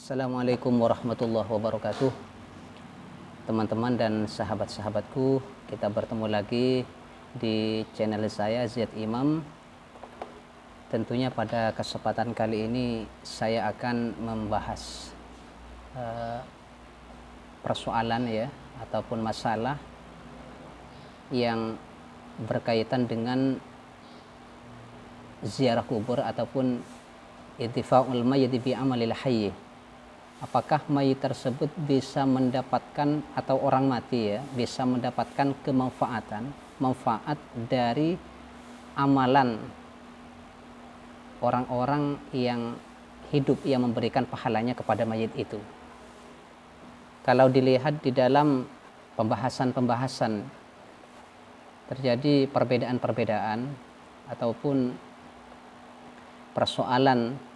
Assalamualaikum warahmatullahi wabarakatuh. Teman-teman dan sahabat-sahabatku, kita bertemu lagi di channel saya Z Imam. Tentunya pada kesempatan kali ini saya akan membahas persoalan ya, ataupun masalah yang berkaitan dengan ziarah kubur ataupun intifa'ul mayyit bi amalil hayy. Apakah mayit tersebut bisa mendapatkan, atau orang mati ya, bisa mendapatkan manfaat dari amalan orang-orang yang hidup yang memberikan pahalanya kepada mayit itu. Kalau dilihat di dalam pembahasan terjadi perbedaan-perbedaan ataupun persoalan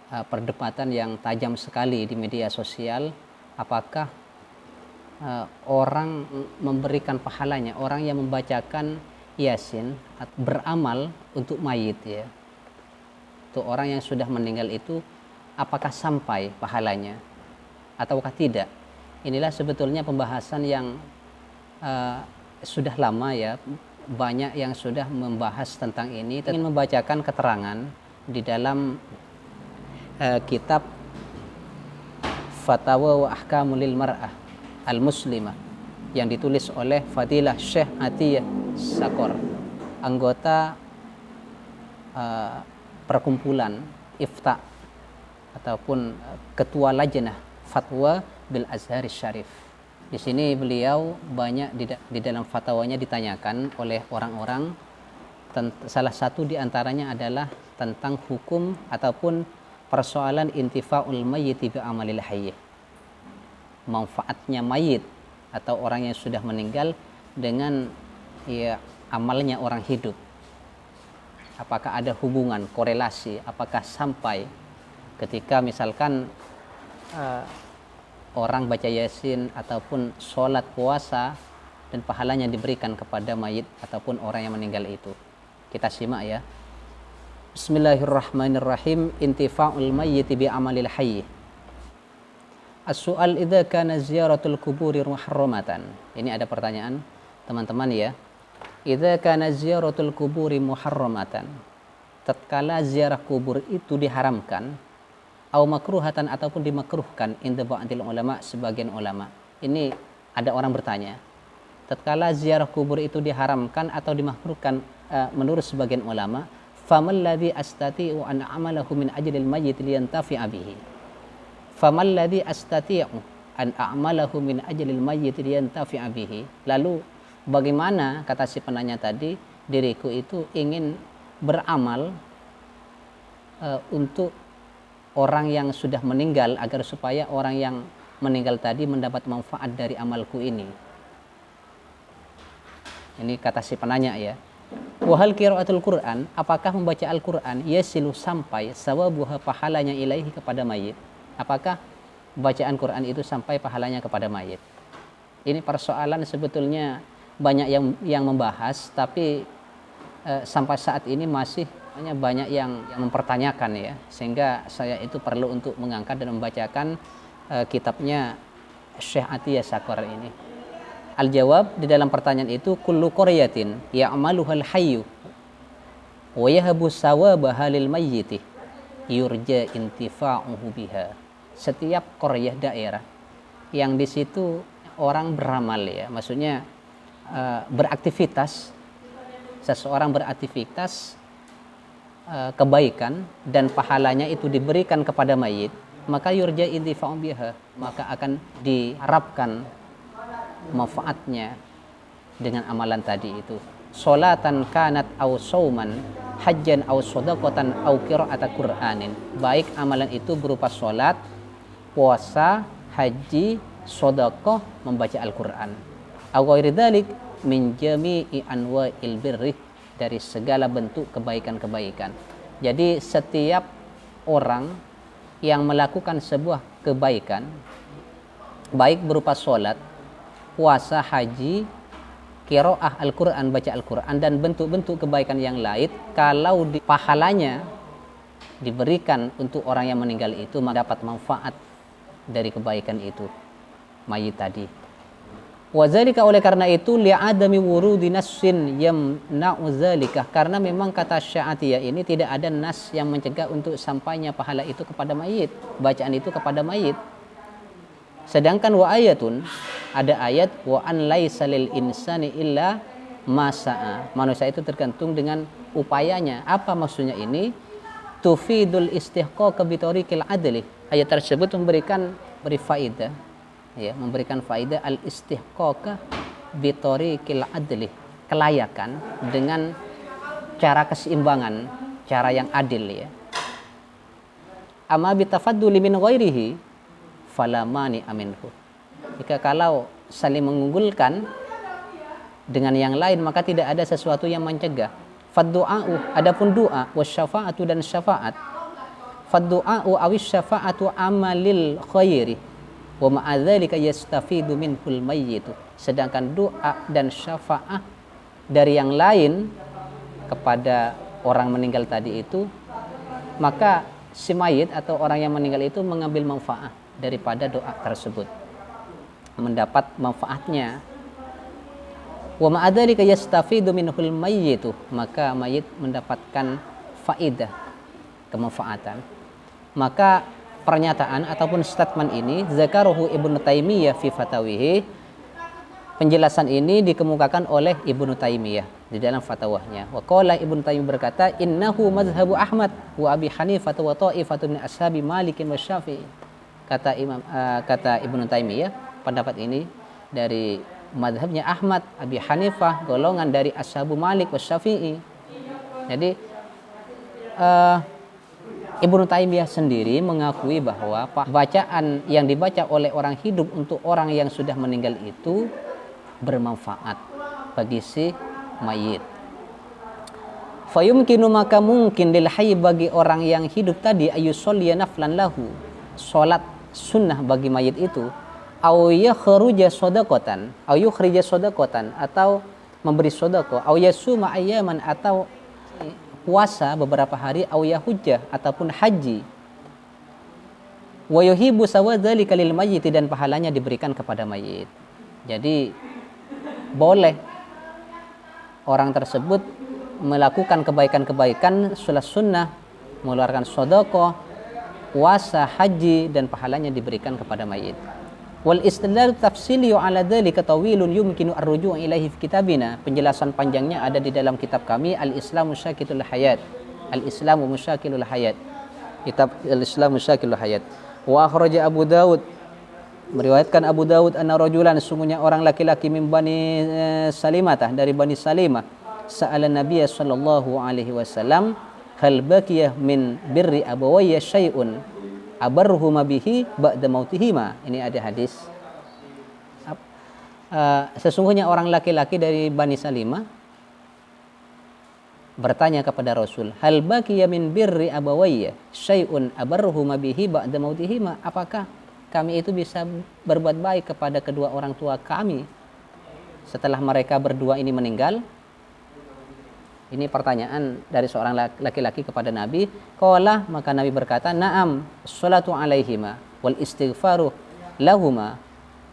perdebatan yang tajam sekali di media sosial, apakah orang memberikan pahalanya, orang yang membacakan Yasin beramal untuk mayit ya, untuk orang yang sudah meninggal itu, apakah sampai pahalanya ataukah tidak? Inilah sebetulnya pembahasan yang sudah lama ya, banyak yang sudah membahas tentang ini. Ingin membacakan keterangan di dalam kitab Fatawa wa Ahkamul Mar'ah Al-Muslimah yang ditulis oleh Fadilah Syekh Atiyah Sakor, anggota perkumpulan Ifta ataupun ketua lajnah fatwa bil Azhar Syarif. Di sini beliau banyak di dalam fatwanya ditanyakan oleh orang-orang, salah satu di antaranya adalah tentang hukum ataupun persoalan intifa'ul mayyit bi amalil hayy, manfaatnya mayit atau orang yang sudah meninggal dengan ya amalnya orang hidup. Apakah ada hubungan, korelasi, apakah sampai ketika misalkan orang baca Yasin ataupun sholat, puasa, dan pahalanya diberikan kepada mayit ataupun orang yang meninggal itu. Kita simak ya. Bismillahirrahmanirrahim. Intifa'ul mayyit bi amalil hayy. As-su'al idza kana ziyaratul kuburi muharramatan. Ini ada pertanyaan teman-teman ya. Idza kana ziyaratul kuburi muharramatan. Tatkala ziarah kubur itu diharamkan, au makruhatan ataupun dimakruhkan inda ba'dil ulama, sebagian ulama. Ini ada orang bertanya, tatkala ziarah kubur itu diharamkan atau dimakruhkan menurut sebagian ulama, famal ladzi astati'u an a'malahu min ajlil mayyit liyantafi'a bihi. Famal ladzi astati'u an a'malahu min ajlil mayyit liyantafi'a bihi. Lalu bagaimana, kata si penanya tadi, diriku itu ingin beramal untuk orang yang sudah meninggal agar supaya orang yang meninggal tadi mendapat manfaat dari amalku ini. Ini kata si penanya ya. Wahal qiraatul Quran, apakah membaca Al-Quran yasilu sampai sawabuha, pahalanya ilaihi, kepada mayit? Apakah bacaan Quran itu sampai pahalanya kepada mayit? Ini persoalan sebetulnya banyak yang membahas, tapi sampai saat ini masih banyak yang mempertanyakan ya, sehingga saya itu perlu untuk mengangkat dan membacakan kitabnya Syekh Atiyah Sakor ini. Al-jawab di dalam pertanyaan itu, kullu qaryatin ya'maluhal hayyu wa yahabu sawabaha lil mayyiti yurja intifa'uhu biha. Setiap qaryah, daerah yang di situ orang beramal ya, maksudnya beraktivitas, seseorang beraktivitas kebaikan dan pahalanya itu diberikan kepada mayit, maka yurja intifa'uhu biha, maka akan diharapkan manfaatnya dengan amalan tadi itu. Salatan kanat au sauman, hajjan au shadaqatan au qira'ata Qur'anin. Baik amalan itu berupa salat, puasa, haji, sedekah, membaca Al-Qur'an. Au ghairi dzalik min jami'i anwa'il birri, dari segala bentuk kebaikan-kebaikan. Jadi setiap orang yang melakukan sebuah kebaikan, baik berupa salat, puasa, haji, qiraah Al-Quran, baca Al-Quran, dan bentuk-bentuk kebaikan yang lain, kalau pahalanya diberikan untuk orang yang meninggal itu mendapat manfaat dari kebaikan itu mayit tadi. Wadzalika, oleh karena itu, li'adami wurudi nassin yamna'u dzalika, karena memang kata Syi'atiyah ini tidak ada nas yang mencegah untuk sampainya pahala itu kepada mayit, bacaan itu kepada mayit. Sedangkan wa ayatun, ada ayat wa an laisa lil insani illa ma sa'a, manusia itu tergantung dengan upayanya. Apa maksudnya ini? Tufidul istihqaq bi tariqil adli. Ayat tersebut beri faedah, ya, memberikan faedah al istihqaq bi tariqil adli, kelayakan dengan cara keseimbangan, cara yang adil, ya. Amma bi tafadduli min ghairihi fala mani aminhu. Jika kalau saling mengunggulkan dengan yang lain, maka tidak ada sesuatu yang mencegah. Faddu'a'u, adapun doa, wasyafa'atu dan syafaat. Faddu'a'u awis syafa'atu amalil khairi wa ma'adzalika yastafidu minhul mayyitu. Sedangkan doa dan syafa'ah dari yang lain kepada orang meninggal tadi itu, maka si mayit atau orang yang meninggal itu mengambil manfaat daripada doa tersebut, mendapat manfaatnya. Wa ma'adzalika yastafidu minhul mayyitu, maka mayit mendapatkan faedah, kemanfaatan. Maka pernyataan ataupun statement ini zakaruhu Ibnu Taimiyah fi fatawihi, penjelasan ini dikemukakan oleh Ibnu Taimiyah di dalam fatwanya. Wa qala Ibnu Taimiyah berkata, innahu mazhabu Ahmad wa Abi Hanifah wa ta'ifatun min ashabi Malik wa Syafi'i. Kata Ibnu Taimiyah, pendapat ini dari madhabnya Ahmad, Abi Hanifah, golongan dari ashabu Malik wa Syafi'i. Jadi Ibnu Taimiyah sendiri mengakui bahwa bacaan yang dibaca oleh orang hidup untuk orang yang sudah meninggal itu bermanfaat bagi si mayit. Fayumkinu, maka mungkin lil hayy, bagi orang yang hidup tadi, ayusolliya naflan lahu, salat sunnah bagi mayit itu, au yakhrija shadaqatan, au yukhrija shadaqatan, atau memberi sedekah, au yasuma ayyaman, atau puasa beberapa hari, au yahujjah, ataupun haji. Wa yuhibbu sawadzalika lil mayyit, dan pahalanya diberikan kepada mayit. Jadi boleh orang tersebut melakukan kebaikan-kebaikan salat sunnah, mengeluarkan sedekah, puasa, haji, dan pahalanya diberikan kepada mayit. Wal istidlal tafsili ala dzalika tawilun yumkinu ar-ruju' ilaihi fi kitabina. Penjelasan panjangnya ada di dalam kitab kami, Al-Islamu Syakilul Hayat. Al-Islamu Musyakilul Hayat. Kitab Al-Islamu Syakilul Hayat. Wa akhraja Abu Dawud, meriwayatkan Abu Dawud, anna rajulan, sungguhnya orang laki-laki min Bani Salimah, dari Bani Salimah, sa'ala Nabiy sallallahu alaihi wasallam, hal baqiyah min birri abawayya syai'un abarruhuma bihi ba'da mautihima. Ini ada hadis. Sesungguhnya orang laki-laki dari Bani Salimah bertanya kepada Rasul, hal baqiya min birri abawayya syai'un abarruhuma bihi ba'da mautihima, apakah kami itu bisa berbuat baik kepada kedua orang tua kami setelah mereka berdua ini meninggal? Ini pertanyaan dari seorang laki-laki kepada Nabi. Qala, maka Nabi berkata, na'am, sholatu alaihima wal istighfaru lahuma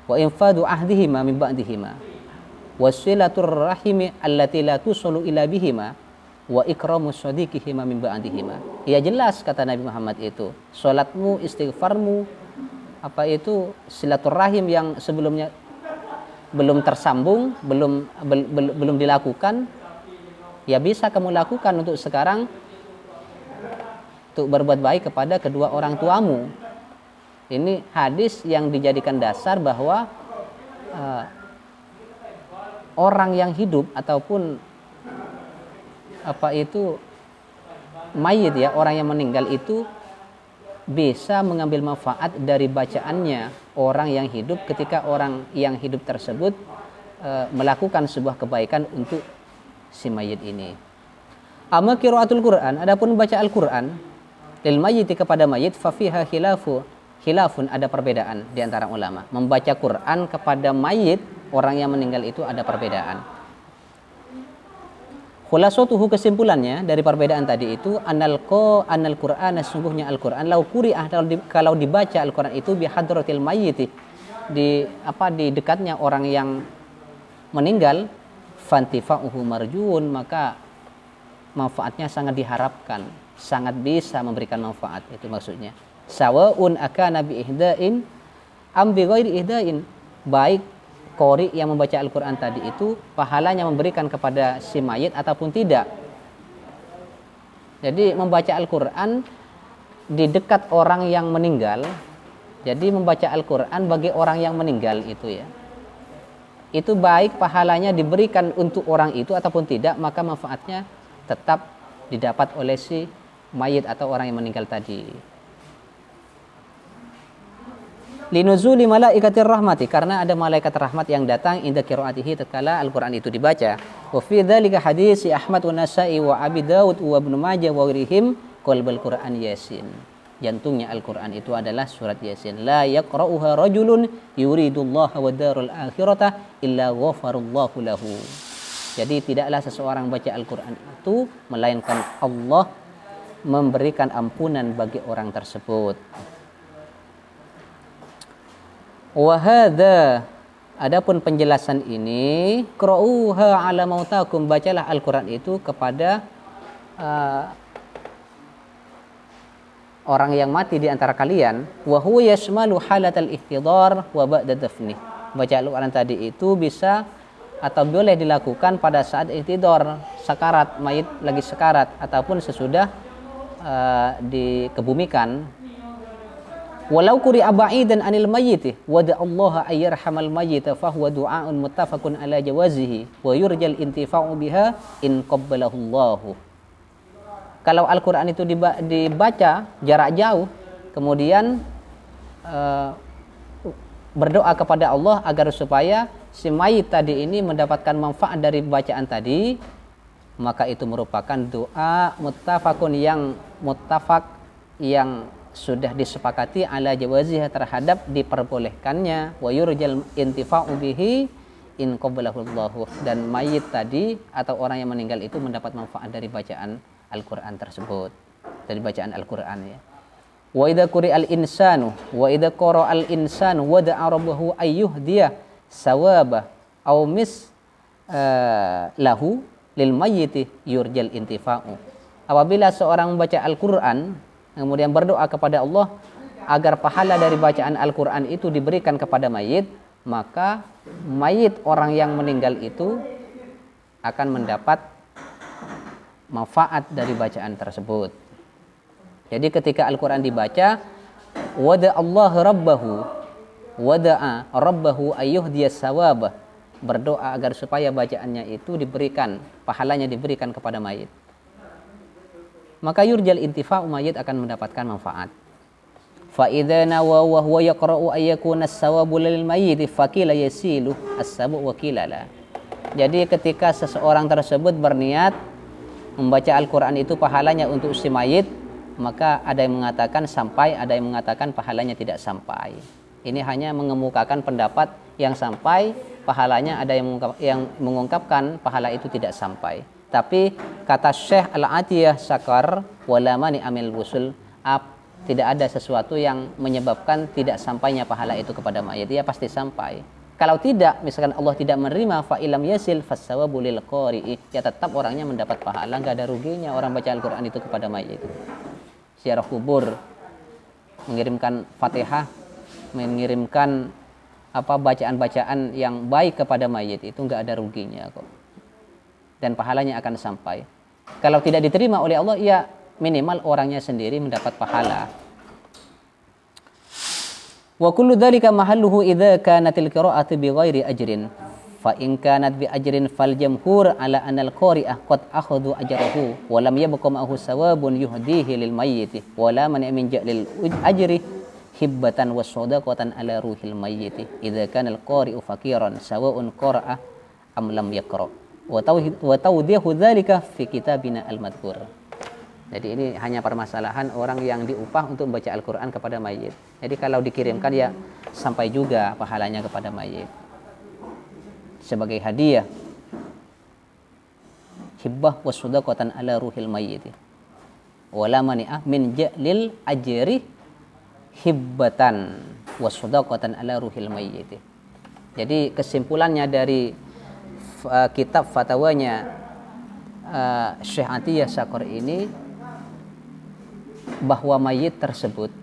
wa infadu ahdihima min ba'dihima wasilatur rahimi allati la tusulu ila bihima wa ikramu sadiqihima min ba'dihima. Ya, jelas kata Nabi Muhammad itu, salatmu, istighfarmu, apa itu, silaturahim yang sebelumnya belum tersambung, belum dilakukan, ya bisa kamu lakukan untuk sekarang, untuk berbuat baik kepada kedua orang tuamu. Ini hadis yang dijadikan dasar bahwa orang yang hidup ataupun apa itu mayit, ya, orang yang meninggal itu bisa mengambil manfaat dari bacaannya orang yang hidup ketika orang yang hidup tersebut melakukan sebuah kebaikan untuk si mayit ini. Amma qiraatul Quran, adapun baca Al-Quran lil mayyiti, kepada mayit, fa fiha khilafun, ada perbedaan di antara ulama. Membaca Quran kepada mayit orang yang meninggal itu ada perbedaan. Khulasatuhu, kesimpulannya dari perbedaan tadi itu anal Qur'an, sesungguhnya Al-Qur'an lau quri'ah, kalau dibaca Al-Qur'an itu bi hadratil mayyit, di dekatnya orang yang meninggal, fantifa'uhu marjun, maka manfaatnya sangat diharapkan, sangat bisa memberikan manfaat, itu maksudnya. Sawaun akana bi ihdain am bi ghairi ihdain, baik qori yang membaca Al-Quran tadi itu pahalanya memberikan kepada si mayit ataupun tidak. Jadi membaca Al-Quran di dekat orang yang meninggal, jadi membaca Al-Quran bagi orang yang meninggal itu ya, itu baik pahalanya diberikan untuk orang itu ataupun tidak, maka manfaatnya tetap didapat oleh si mayit atau orang yang meninggal tadi. Linuzuli malaikatir rahmati, karena ada malaikat rahmat yang datang inda qiraatihi tatkala Al-Qur'an itu dibaca. Wa fi dzalika hadis Ahmad wa Nasa'i wa Abi Dawud wa Ibnu Majah wa ghairihim qalbul Qur'an Yasin. Jantungnya Al-Qur'an itu adalah surat Yasin. La yaqra'uha rajulun yuridullaha wa darul akhirata illa ghafarallahu lahu. Jadi tidaklah seseorang baca Al-Qur'an itu melainkan Allah memberikan ampunan bagi orang tersebut. Wahada, adapun penjelasan ini, qra'uha ala mautakum, bacalah Al-Quran itu kepada orang yang mati di antara kalian. Wa huwa yashmalu halatal ihtidar wa ba'da dafni. Baca Al-Quran tadi itu bisa atau boleh dilakukan pada saat ihtidar, sakarat, mayit lagi sekarat, ataupun sesudah dikebumikan. Walau quri'a ba'idan 'anil mayyit wa da'allaha ayyarhamal mayyit fa huwa du'aun muttafaqun 'ala jawazihi wa yurjal intifa'u biha in qabbalahu Allah. Kalau Al-Qur'an itu dibaca jarak jauh, kemudian berdoa kepada Allah agar supaya si mayit tadi ini mendapatkan manfaat dari bacaan tadi, maka itu merupakan doa muttafaqun yang sudah disepakati ala jawazih, terhadap diperbolehkannya, wa yurjal intifa'u bihi in qabbalahu Allah, dan mayit tadi atau orang yang meninggal itu mendapat manfaat dari bacaan Al-Qur'an tersebut, dari bacaan Al-Qur'an ya. Wa idza quri'al insanu wa idza qara'al insanu wa da'a rabbahu ayyuhdiya sawaba aw mis lahu lil mayyiti yurjal intifa'u. Apabila seorang membaca Al-Qur'an kemudian berdoa kepada Allah agar pahala dari bacaan Al-Quran itu diberikan kepada mayit, maka mayit orang yang meninggal itu akan mendapat manfaat dari bacaan tersebut. Jadi ketika Al-Quran dibaca, wada'a rabbahu ayyuhdiyas sawabah, berdoa agar supaya bacaannya itu diberikan, pahalanya diberikan kepada mayit, maka yurjal intifa'u, mayit akan mendapatkan manfaat. Fa idza nawa wa huwa yaqra'u ayyakuna as-sawabu lil mayyit faqila yasilu as-sabu wa qilala. Jadi ketika seseorang tersebut berniat membaca Al-Qur'an itu pahalanya untuk si mayit, maka ada yang mengatakan sampai, ada yang mengatakan pahalanya tidak sampai. Ini hanya mengemukakan pendapat yang sampai pahalanya, ada yang mengungkapkan pahala itu tidak sampai. Tapi kata Syekh Al-Atiyah Sakar, wala mani amil wusul, tidak ada sesuatu yang menyebabkan tidak sampainya pahala itu kepada mayit. Dia pasti sampai. Kalau tidak, misalkan Allah tidak menerima, fa ilam yasil fassawabu lil qari'i, ya tetap orangnya mendapat pahala, enggak ada ruginya orang baca Al-Qur'an itu kepada mayit. Ziarah kubur, mengirimkan Fatihah, mengirimkan bacaan-bacaan yang baik kepada mayit, itu enggak ada ruginya kok. Dan pahalanya akan sampai. Kalau tidak diterima oleh Allah, ya minimal orangnya sendiri mendapat pahala. Wa kullu dzalika mahalluhu idza kanatil qira'atu bighairi ajrin. Fa in kanat bi ajrin fal jamhur ala anal qari'ah qad akhadhu ajrahu wa lam yabqa ma'ahu sawabun yuhdihi lil mayyit wa la man min ja'lil ajri hibbatan wa sadaqatan ala ruhil mayyit idza kana al qari'u faqiran sawa'un qara'a am lam yaqra'. Wa tawdihu dzalika fi kitabina al-madhkur. Jadi ini hanya permasalahan orang yang diupah untuk membaca Al-Qur'an kepada mayit. Jadi kalau dikirimkan ya sampai juga pahalanya kepada mayit sebagai hadiah. hibbah wa sadaqatan ala ruhil mayyit. Wala mani'ah min ja'lil ajri hibbatan wa sadaqatan ala ruhil mayyit. Jadi kesimpulannya dari kitab fatwanya Syekh Atiyah Syakor ini, bahwa mayit tersebut,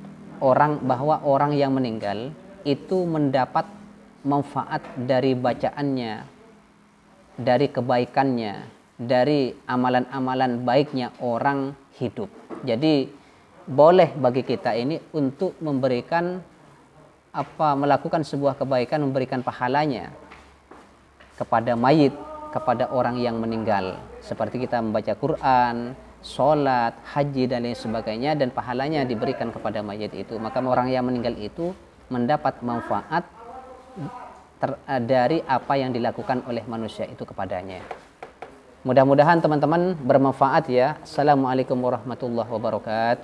bahwa orang yang meninggal itu mendapat manfaat dari bacaannya, dari kebaikannya, dari amalan-amalan baiknya orang hidup. Jadi boleh bagi kita ini untuk memberikan melakukan sebuah kebaikan, memberikan pahalanya kepada mayit, kepada orang yang meninggal, seperti kita membaca Quran, sholat, haji dan lain sebagainya, dan pahalanya diberikan kepada mayit itu. Maka orang yang meninggal itu mendapat manfaat dari apa yang dilakukan oleh manusia itu kepadanya. Mudah-mudahan teman-teman bermanfaat ya. Assalamualaikum warahmatullahi wabarakatuh.